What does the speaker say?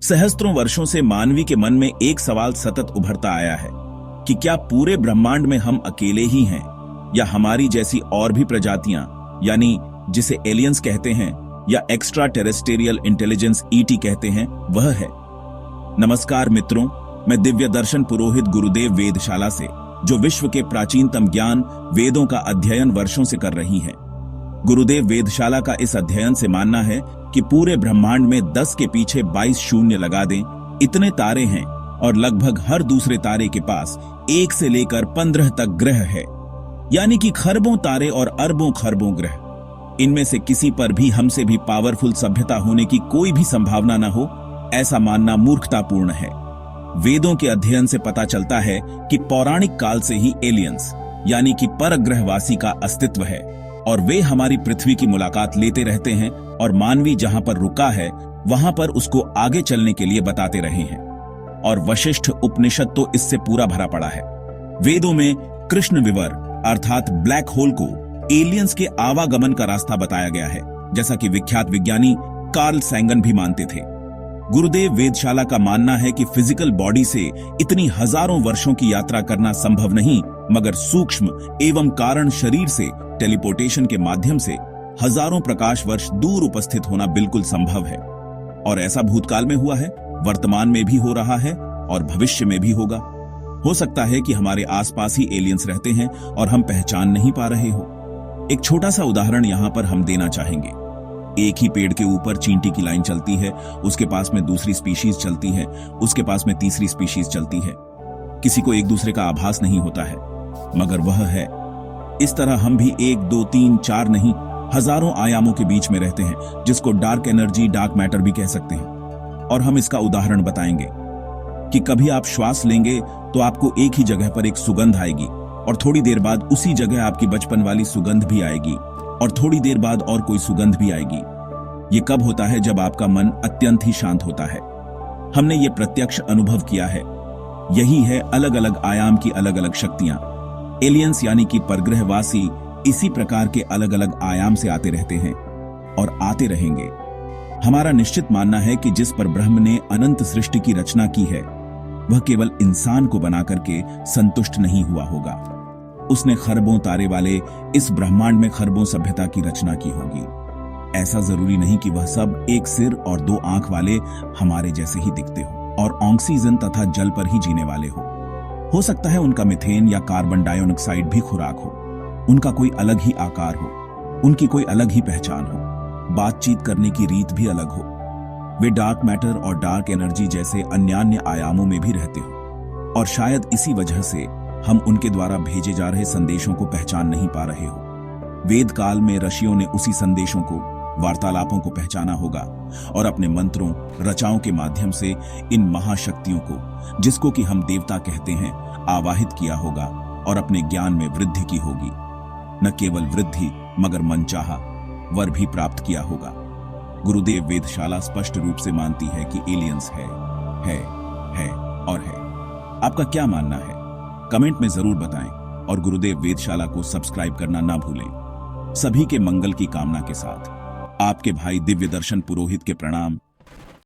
सहस्त्रों वर्षों से मानवी के मन में एक सवाल सतत उभरता आया है कि क्या पूरे ब्रह्मांड में हम अकेले ही हैं या हमारी जैसी और भी प्रजातियां, यानी जिसे एलियंस कहते हैं या एक्स्ट्रा टेरेस्टेरियल इंटेलिजेंस ईटी कहते हैं, वह है। नमस्कार मित्रों, मैं दिव्य दर्शन पुरोहित गुरुदेव वेदशाला से, जो विश्व के प्राचीनतम ज्ञान वेदों का अध्ययन वर्षों से कर रही हैं। गुरुदेव वेदशाला का इस अध्ययन से मानना है कि पूरे ब्रह्मांड में 10 के पीछे 22 शून्य लगा दें, इतने तारे हैं और लगभग हर दूसरे तारे के पास 1 से लेकर 15 तक ग्रह है, यानी कि खरबों तारे और अरबों खरबों ग्रह। इनमें से किसी पर भी हमसे भी पावरफुल सभ्यता होने की कोई भी संभावना न हो, ऐसा मानना मूर्खतापूर्ण है। वेदों के अध्ययन से पता चलता है कि पौराणिक काल से ही एलियंस यानी कि परग्रहवासी का अस्तित्व है और वे हमारी पृथ्वी की मुलाकात लेते रहते हैं और मानवी जहां पर रुका है वहां पर उसको आगे चलने के लिए बताते रहे हैं। और वशिष्ठ उपनिषद तो इससे पूरा भरा पड़ा है। वेदों में कृष्ण विवर अर्थात ब्लैक होल को एलियंस के आवागमन का रास्ता बताया गया है, जैसा कि विख्यात विज्ञानी कार्ल सैगन भी मानते थे। गुरुदेव वेदशाला का मानना है कि फिजिकल बॉडी से इतनी हजारों वर्षों की यात्रा करना संभव नहीं, मगर सूक्ष्म एवं कारण शरीर से टेलीपोर्टेशन के माध्यम से हजारों प्रकाश वर्ष दूर उपस्थित होना बिल्कुल संभव है। और ऐसा भूतकाल में हुआ है, वर्तमान में भी हो रहा है और भविष्य में भी होगा। हो सकता है कि हमारे आसपास ही एलियंस रहते हैं और हम पहचान नहीं पा रहे हो। एक छोटा सा उदाहरण यहां पर हम देना चाहेंगे। एक ही पेड़ के ऊपर चींटी की लाइन चलती है, उसके पास में दूसरी स्पीशीज चलती है, उसके पास में तीसरी स्पीशीज चलती है। किसी को एक दूसरे का आभास नहीं होता है, मगर वह है। इस तरह हम भी 1, 2, 3, 4 नहीं, हजारों आयामों के बीच में रहते हैं, जिसको डार्क एनर्जी, डार्क मैटर भी कह सकते हैं। और हम इसका उदाहरण बताएंगे कि कभी आप श्वास लेंगे तो आपको एक ही जगह पर एक सुगंध आएगी और थोड़ी देर बाद उसी जगह आपकी बचपन वाली सुगंध भी आएगी और थोड़ी देर बाद और कोई सुगंध भी आएगी। ये कब होता है? जब आपका मन अत्यंत ही शांत होता है। हमने ये प्रत्यक्ष अनुभव किया है। यही है अलग अलग आयाम की अलग अलग शक्तियां। एलियंस यानी कि परग्रहवासी इसी प्रकार के अलग अलग आयाम से आते रहते हैं और आते रहेंगे। हमारा निश्चित मानना है कि जिस पर ब्रह्म ने अनंत सृष्टि की रचना की है, वह केवल इंसान को बना करके संतुष्ट नहीं हुआ होगा। उसने खरबों तारे वाले इस ब्रह्मांड में खरबों सभ्यता की रचना की होगी। ऐसा जरूरी नहीं कि वह सब एक सिर और 2 आंख वाले हमारे जैसे ही दिखते हो और ऑक्सीजन तथा जल पर ही जीने वाले हो सकता है उनका मीथेन या कार्बन डाइऑक्साइड भी खुराक हो। उनका कोई अलग ही आकार हो, उनकी कोई अलग ही पहचान हो, बातचीत करने की रीत भी अलग हो। वे डार्क मैटर और डार्क एनर्जी जैसे अन्यान्य आयामों में भी रहते हो और शायद इसी वजह से हम उनके द्वारा भेजे जा रहे संदेशों को पहचान नहीं पा रहे हो। वेद काल में ऋषियों ने उसी संदेशों को, वार्तालापों को पहचाना होगा और अपने मंत्रों, रचाओं के माध्यम से इन महाशक्तियों को, जिसको कि हम देवता कहते हैं, आवाहित किया होगा और अपने ज्ञान में वृद्धि की होगी। न केवल वृद्धि मगर मनचाहा वर भी प्राप्त किया होगा। गुरुदेव वेदशाला स्पष्ट रूप से मानती है कि एलियंस है और है। आपका क्या मानना है? कमेंट में जरूर बताएं और गुरुदेव वेदशाला को सब्सक्राइब करना ना भूलें। सभी के मंगल की कामना के साथ आपके भाई दिव्य दर्शन पुरोहित के प्रणाम।